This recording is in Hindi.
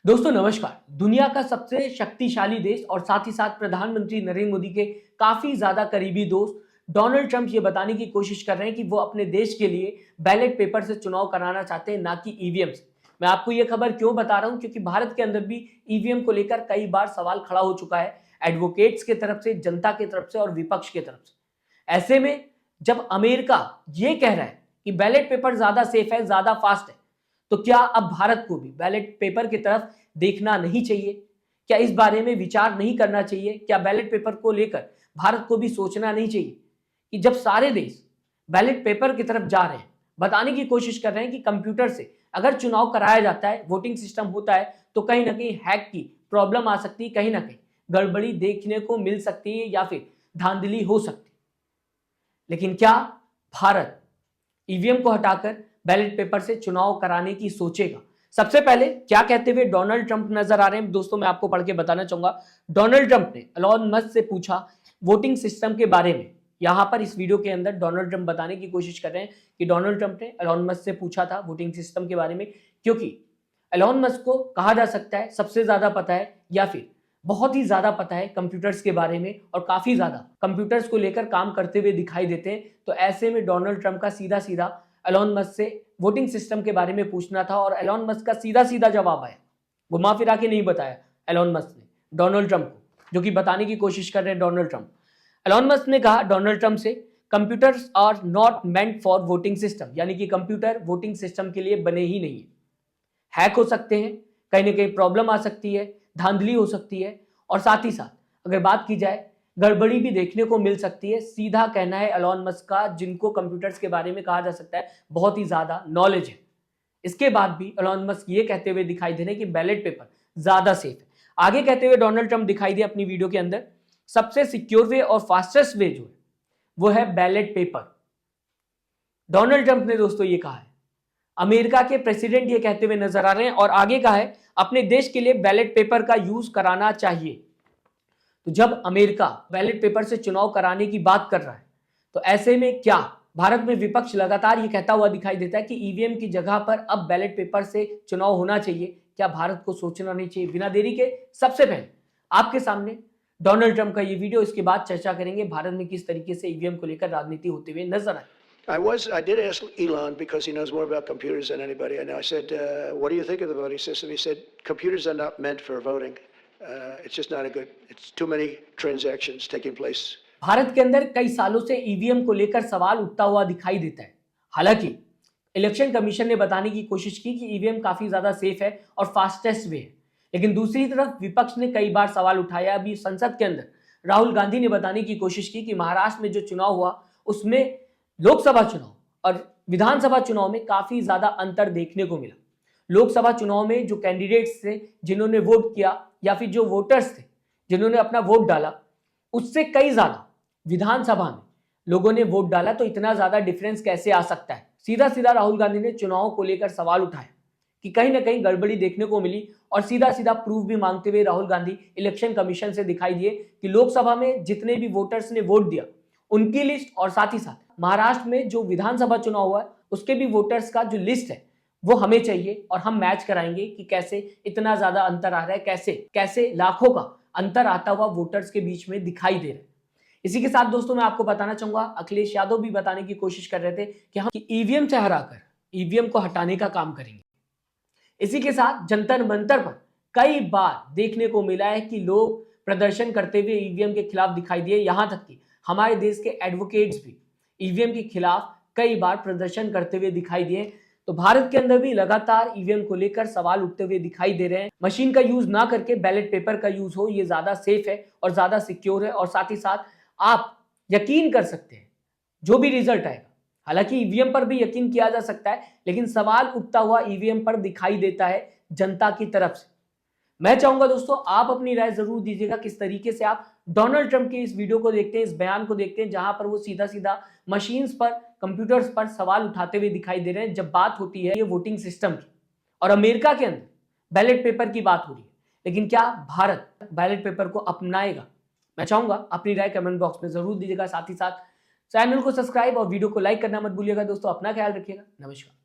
दोस्तों नमस्कार। दुनिया का सबसे शक्तिशाली देश और साथ ही साथ प्रधानमंत्री नरेंद्र मोदी के काफी ज्यादा करीबी दोस्त डोनाल्ड ट्रंप ये बताने की कोशिश कर रहे हैं कि वो अपने देश के लिए बैलेट पेपर से चुनाव कराना चाहते हैं, ना कि ईवीएम से। मैं आपको ये खबर क्यों बता रहा हूं, क्योंकि भारत के अंदर भी ईवीएम को लेकर कई बार सवाल खड़ा हो चुका है, एडवोकेट्स की तरफ से, जनता की तरफ से और विपक्ष की तरफ से। ऐसे में जब अमेरिका ये कह रहा है कि बैलेट पेपर ज्यादा सेफ है, ज्यादा फास्ट है, तो क्या अब भारत को भी बैलेट पेपर की तरफ देखना नहीं चाहिए? क्या इस बारे में विचार नहीं करना चाहिए? क्या बैलेट पेपर को लेकर भारत को भी सोचना नहीं चाहिए कि जब सारे देश बैलेट पेपर की तरफ जा रहे हैं, बताने की कोशिश कर रहे हैं कि कंप्यूटर से अगर चुनाव कराया जाता है, वोटिंग सिस्टम होता है, तो कहीं ना कहीं हैक की प्रॉब्लम आ सकती है, कहीं ना कहीं गड़बड़ी देखने को मिल सकती है या फिर धांधली हो सकती है। लेकिन क्या भारत ईवीएम को हटाकर बैलेट पेपर से चुनाव कराने की सोचेगा? सबसे पहले क्या कहते हुए डोनाल्ड ट्रंप नजर आ रहे हैं, दोस्तों मैं आपको पढ़ के बताना चाहूंगा। डोनाल्ड ट्रंप ने एलोन मस्क से पूछा वोटिंग सिस्टम के बारे में। यहां पर इस वीडियो के अंदर डोनाल्ड ट्रंप बताने की कोशिश कर रहे हैं कि डोनाल्ड ट्रंप ने एलोन मस्क से पूछा था वोटिंग सिस्टम के बारे में, क्योंकि एलोन मस्क को कहा जा सकता है सबसे ज्यादा पता है या फिर बहुत ही ज्यादा पता है कंप्यूटर्स के बारे में, और काफी ज्यादा कंप्यूटर्स को लेकर काम करते हुए दिखाई देते हैं। तो ऐसे में डोनाल्ड ट्रंप का सीधा सीधा एलोन मस्क से वोटिंग सिस्टम के बारे में पूछना था, और एलोन मस्क का सीधा सीधा जवाब आया, घुमा फिरा के नहीं बताया एलोन मस्क ने डोनाल्ड ट्रंप को, जो कि बताने की कोशिश कर रहे हैं डोनाल्ड ट्रंप। एलोन मस्क ने कहा डोनाल्ड ट्रंप से, computers are not meant for voting system, यानी कि कंप्यूटर वोटिंग सिस्टम के लिए बने ही नहीं है। हैक हो सकते हैं, कहीं ना कहीं प्रॉब्लम आ सकती है, धांधली हो सकती है, और साथ ही साथ अगर बात की जाए गड़बड़ी भी देखने को मिल सकती है। सीधा कहना है एलोन मस्क का, जिनको कंप्यूटर्स के बारे में कहा जा सकता है बहुत ही ज्यादा नॉलेज है। इसके बाद भी एलोन मस्क ये कहते हुए दिखाई दे रहे हैं कि बैलेट पेपर ज्यादा सेफ है। आगे कहते हुए डोनाल्ड ट्रंप दिखाई दिए अपनी वीडियो के अंदर, सबसे सिक्योर वे और फास्टेस्ट वे जो है वो है बैलेट पेपर। डोनाल्ड ट्रंप ने दोस्तों ये कहा है, अमेरिका के प्रेसिडेंट ये कहते हुए नजर आ रहे हैं, और आगे कहा है अपने देश के लिए बैलेट पेपर का यूज कराना चाहिए। तो जब अमेरिका बैलेट पेपर से चुनाव कराने की बात कर रहा है, तो ऐसे में क्या भारत में विपक्ष लगातार ये कहता हुआ दिखाई देता है कि ईवीएम की जगह पर अब बैलेट पेपर से चुनाव होना चाहिए? क्या भारत को सोचना नहीं चाहिए? बिना देरी के सबसे पहले आपके सामने डोनाल्ड ट्रंप का ये वीडियो, इसके बाद चर्चा करेंगे भारत में किस तरीके से ईवीएम को लेकर राजनीति होते हुए नजर आए। I did ask Elon because he knows more about computers than anybody. And I said, what do you think of the voting system? He said, computers are not meant for voting. It's just not a good, it's too many transactions taking place. Bharat के अंदर कई सालों से ईवीएम को लेकर सवाल उठता हुआ दिखाई देता है। हालांकि इलेक्शन कमीशन ने बताने की कोशिश की कि ईवीएम काफी ज्यादा सेफ है और फास्टेस्ट वे है, लेकिन दूसरी तरफ विपक्ष ने कई बार सवाल उठाया। अभी संसद के अंदर राहुल गांधी ने बताने की कोशिश की कि महाराष्ट्र में जो चुनाव हुआ उसमें लोकसभा चुनाव और विधानसभा चुनाव में काफी ज्यादा अंतर देखने को मिला। लोकसभा चुनाव में जो कैंडिडेट्स थे जिन्होंने वोट किया, या फिर जो वोटर्स थे जिन्होंने अपना वोट डाला, उससे कई ज्यादा विधानसभा में लोगों ने वोट डाला। तो इतना ज्यादा डिफरेंस कैसे आ सकता है? सीधा सीधा राहुल गांधी ने चुनाव को लेकर सवाल उठाया कि कहीं ना कहीं गड़बड़ी देखने को मिली, और सीधा सीधा प्रूफ भी मांगते हुए राहुल गांधी इलेक्शन कमीशन से दिखाई दिए कि लोकसभा में जितने भी वोटर्स ने वोट दिया उनकी लिस्ट, और साथ ही साथ महाराष्ट्र में जो विधानसभा चुनाव हुआ है उसके भी वोटर्स का जो लिस्ट है वो हमें चाहिए, और हम मैच कराएंगे कि कैसे इतना ज्यादा अंतर आ रहा है, कैसे कैसे लाखों का अंतर आता हुआ वोटर्स के बीच में दिखाई दे रहा है। इसी के साथ दोस्तों मैं आपको बताना चाहूंगा, अखिलेश यादव भी बताने की कोशिश कर रहे थे कि हम ईवीएम से हराकर ईवीएम को हटाने का काम करेंगे। इसी के साथ जंतर मंतर पर कई बार देखने को मिला है कि लोग प्रदर्शन करते हुए ईवीएम के खिलाफ दिखाई दिए, यहां तक कि हमारे देश के एडवोकेट्स भी ईवीएम के खिलाफ कई बार प्रदर्शन करते हुए दिखाई दिए। तो भारत के अंदर भी लगातार ईवीएम को लेकर सवाल उठते हुए दिखाई दे रहे हैं। मशीन का यूज ना करके बैलेट पेपर का यूज हो, ये ज्यादा सेफ है और ज्यादा सिक्योर है, और साथ ही साथ आप यकीन कर सकते हैं जो भी रिजल्ट आएगा। हालांकि ईवीएम पर भी यकीन किया जा सकता है, लेकिन सवाल उठता हुआ ईवीएम पर दिखाई देता है जनता की तरफ से। मैं चाहूंगा दोस्तों आप अपनी राय जरूर दीजिएगा किस तरीके से आप डोनाल्ड ट्रंप के इस वीडियो को देखते हैं, इस बयान को देखते हैं, जहां पर वो सीधा सीधा मशीन्स पर, कंप्यूटर्स पर सवाल उठाते हुए दिखाई दे रहे हैं जब बात होती है ये वोटिंग सिस्टम की, और अमेरिका के अंदर बैलेट पेपर की बात हो रही है। लेकिन क्या भारत बैलेट पेपर को अपनाएगा? मैं चाहूंगा अपनी राय कमेंट बॉक्स में जरूर दीजिएगा। साथ ही साथ चैनल को सब्सक्राइब और वीडियो को लाइक करना मत भूलिएगा। दोस्तों अपना ख्याल रखिएगा। नमस्कार।